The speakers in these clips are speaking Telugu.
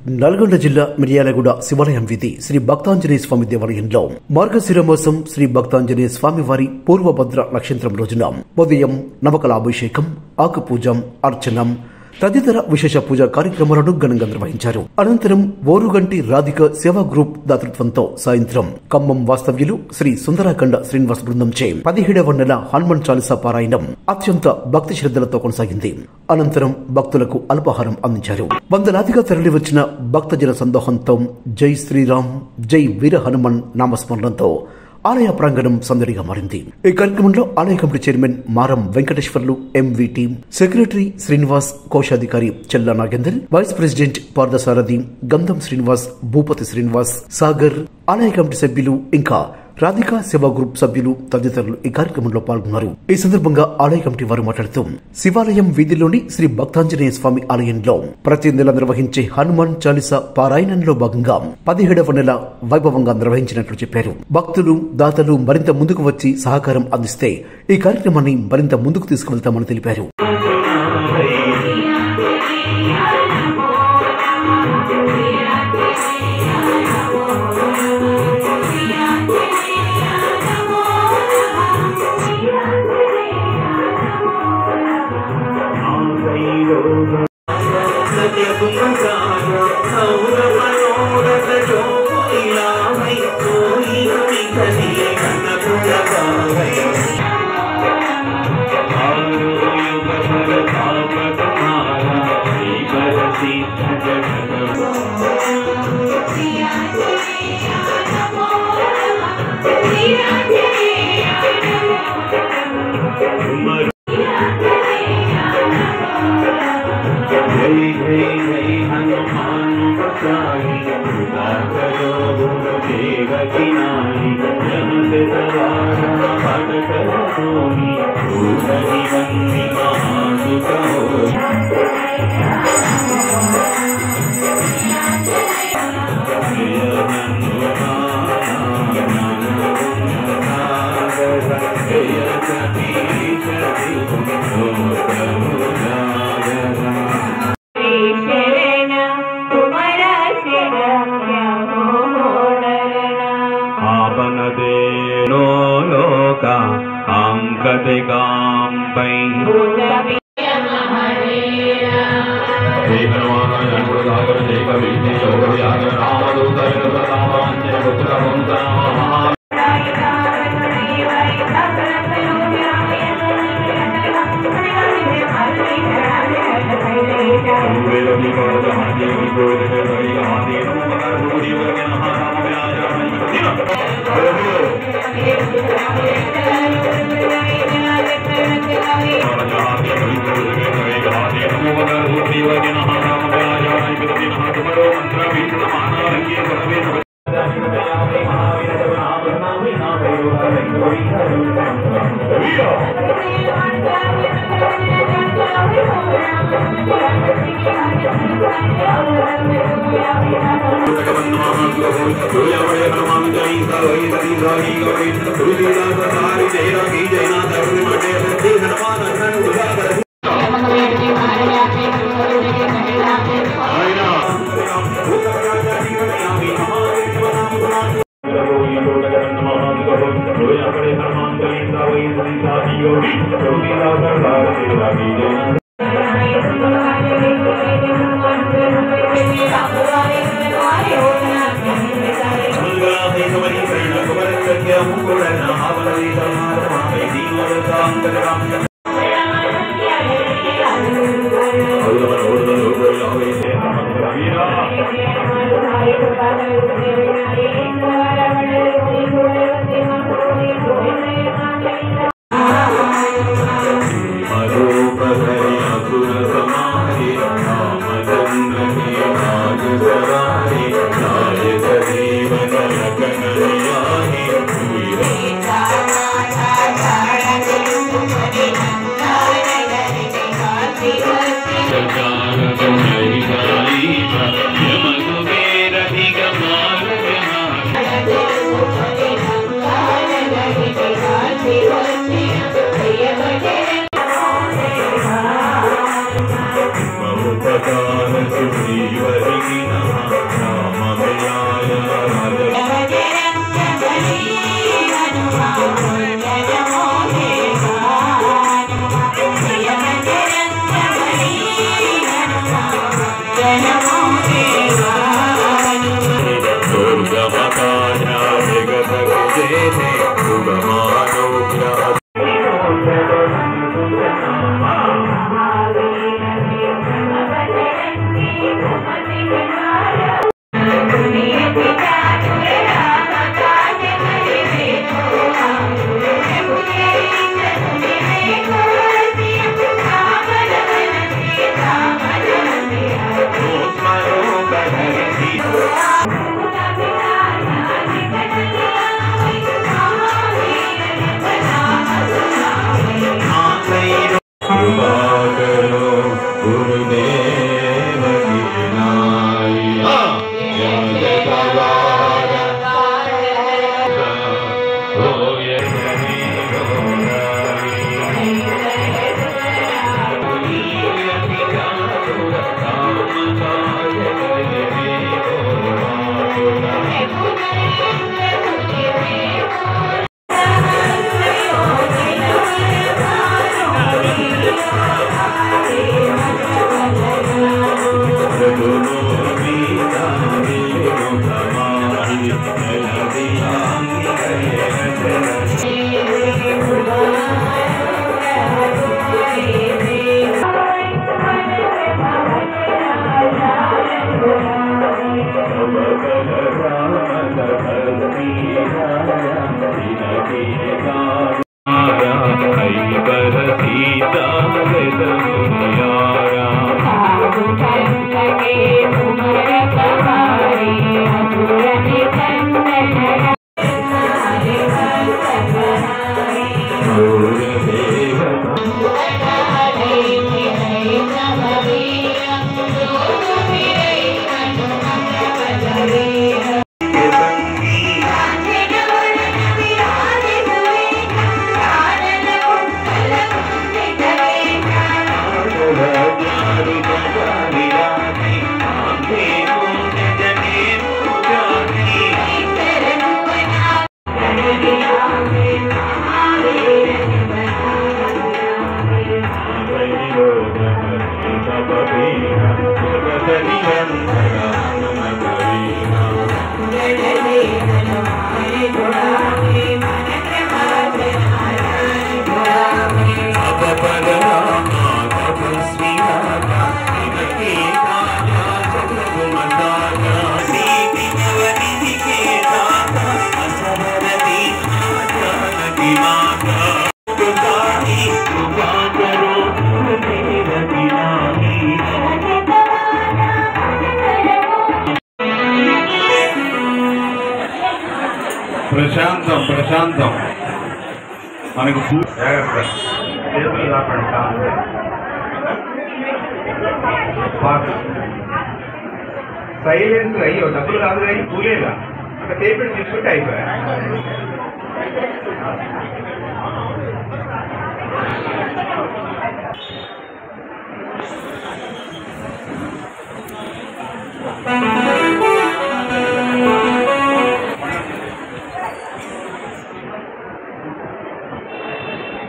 నల్గొండ జిల్లా మిర్యాలగూడ శివాలయం వీధి శ్రీ భక్తాంజనేయ స్వామి దేవాలయంలో మార్గశిరమాసం శ్రీ భక్తాంజనేయ స్వామి వారి పూర్వభద్ర నక్షత్రం రోజున ఉదయం నవకలాభిషేకం, ఆకుపూజం, అర్చనం తదితర విశేష పూజా కార్యక్రమాలను ఘనంగా నిర్వహించారు. అనంతరం ఓరుగంటి రాధిక సేవా గ్రూప్ దాతృత్వంతో సాయంత్రం ఖమ్మం వాస్తవ్యులు శ్రీ సుందరాఖండ శ్రీనివాస్ బృందంచే 17వ నెల హనుమాన్ చాలీసా పారాయణం అత్యంత భక్తి శ్రద్ధలతో కొనసాగింది. అనంతరం భక్తులకు అల్పాహారం అందించారు. వందలాదిగా తరలివచ్చిన భక్తజన సందోహంతో జై శ్రీరామ్, జై వీర హనుమాన్ నామస్మరణంతో ఆలయ ప్రాంగణం సందడిగా మారింది. ఈ కార్యక్రమంలో ఆలయ కమిటీ చైర్మన్ మారం వెంకటేశ్వర్లు, ఎంవీటీ సెక్రటరీ శ్రీనివాస్, కోశాధికారి చెల్లా నాగేందర్, వైస్ ప్రెసిడెంట్ పార్థసారథి, గంధం శ్రీనివాస్, భూపతి శ్రీనివాస్, సాగర్, ఆలయ కమిటీ సభ్యులు ఇంకా రాధికా సేవా గ్రూప్ సభ్యులు తదితరులు ఈ కార్యక్రమంలో పాల్గొన్నారు. ఈ సందర్భంగా ఆలయ కమిటీ వారు మాట్లాడుతూ శివాలయం వీధిలోని శ్రీ భక్తాంజనేయ స్వామి ఆలయంలో ప్రతి నెల నిర్వహించే హనుమాన్ చాలీసా పారాయణంలో భాగంగా 17వ నెల వైభవంగా నిర్వహించినట్లు చెప్పారు. భక్తులు, దాతలు మరింత ముందుకు వచ్చి సహకారం అందిస్తే ఈ కార్యక్రమాన్ని మరింత ముందుకు తీసుకువెళ్తామని తెలిపారు. Thank you. ప్రశాంతం ప్రశాంతం మనకు జాగ్రత్త చేతులు కాపండి సైలెన్స్ అయ్యో డబ్బులు కాదు కానీ కూలేదా అక్కడ టేబుల్ తీసుకుంటే అయిపోయా.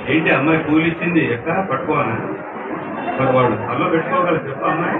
ఏంటి అమ్మాయి కూలి ఇచ్చింది ఎక్కడ పట్టుకోవాలా మరి వాడు అల్లో పెట్టుకోగలరు చెప్పు అమ్మాయి.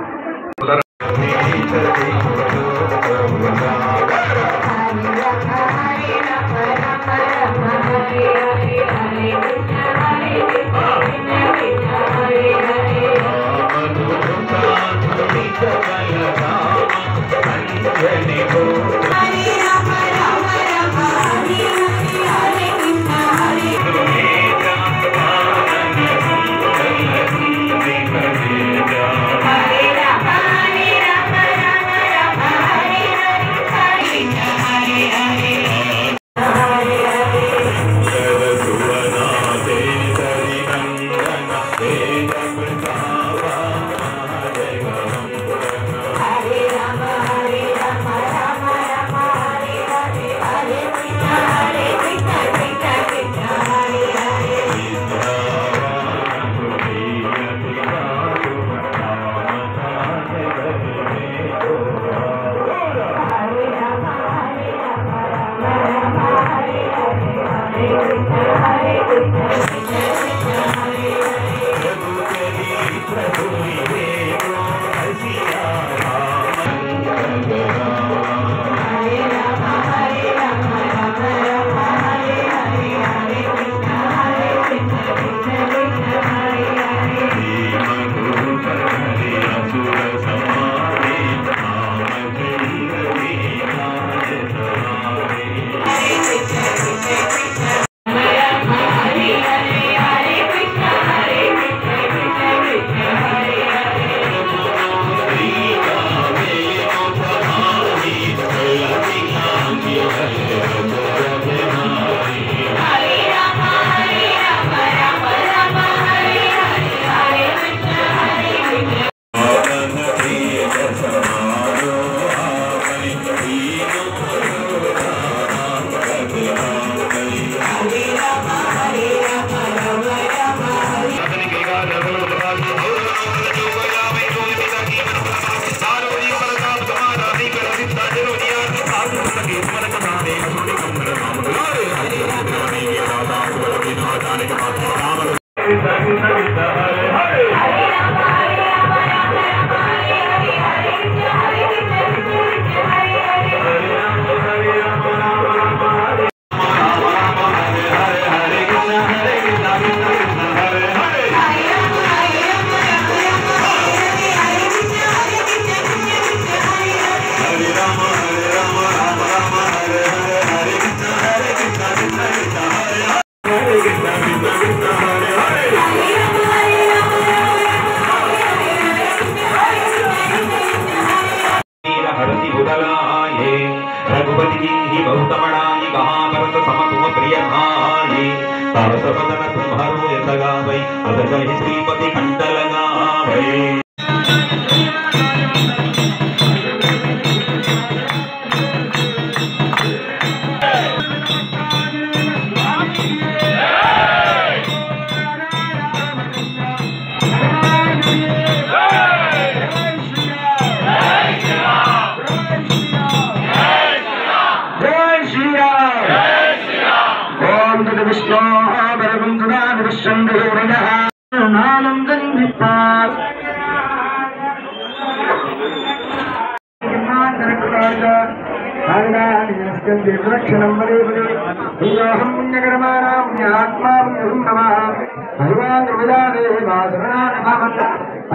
श्रीपति कंडलगा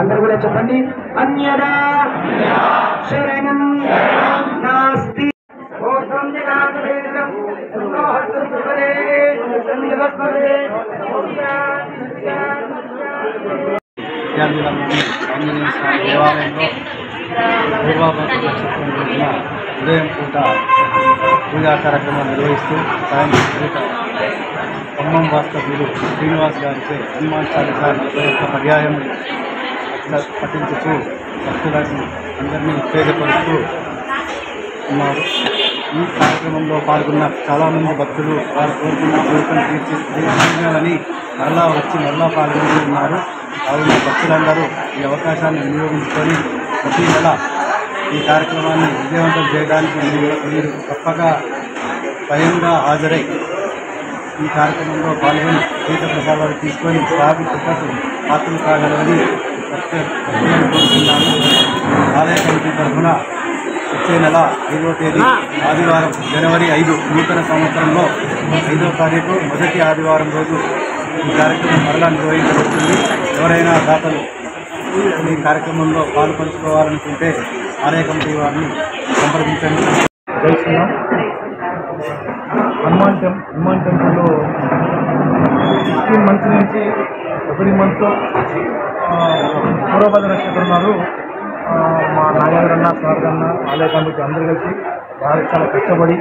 అందరూ కూడా చెప్పండి అన్యదా శరణం నాస్తి ఆంజనేయ స్వామి దేవాలయంలో పూర్వభద్ర నక్షత్రం రోజున ఉదయం పూట పూజా కార్యక్రమం నిర్వహిస్తూ సాయంత్రం పూట ఖమ్మం వాస్తవ్యులు శ్రీనివాస్ గారిచే హనుమాన్ చాలీసా 41 పర్యాయం పఠించుతూ భక్తులను అందరినీ ఉత్తేజపరుస్తూ ఉన్నారు. ఈ కార్యక్రమంలో పాల్గొన్న చాలామంది భక్తులు వారు కోరుకున్న కోరికను తీర్చాలని మరలా వచ్చి మరలా పాల్గొంటూ ఉన్నారు. కావున భక్తులందరూ ఈ అవకాశాన్ని వినియోగించుకొని ప్రతి నెల ఈ కార్యక్రమాన్ని విజయవంతం చేయడానికి మీరు తప్పక స్వయంగా హాజరై ఈ కార్యక్రమంలో పాల్గొని తీర్థ ప్రసాదాలు తీసుకొని స్వామి కృపకు పాత్రలు కాగలవని కోరుతున్నాను. ఆలయ కమిటీ తరఫున వచ్చే నెల 5వ తేదీ ఆదివారం జనవరి 5 నూతన సంవత్సరంలో 5వ తారీఖు మొదటి ఆదివారం రోజు ఈ కార్యక్రమం మరలా నిర్వహించబడుతుంది. ఎవరైనా దాతలు ఈ కార్యక్రమంలో పాల్పంచుకోవాలనుకుంటే ఆలయ కమిటీ వారిని సంప్రదించండి. హనుమాన్ టెంపుల్లో 16 మంత్స్ నుంచి ఎవ్రీ మంత్ పూర్వభద్ర నక్షత్రం ఉన్నారు. మా నాగేంద్ర అన్న, సార్ అన్న, ఆలయ కమిటీ అందరూ కలిసి చాలా కష్టపడి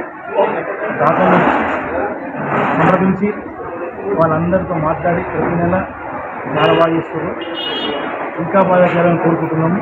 దాతలు సంప్రదించి వాళ్ళందరితో మాట్లాడి ప్రతి నెల చాలా బాగా చేస్తారు. ఇంకా బాగా చేయాలని కోరుకుంటున్నాము.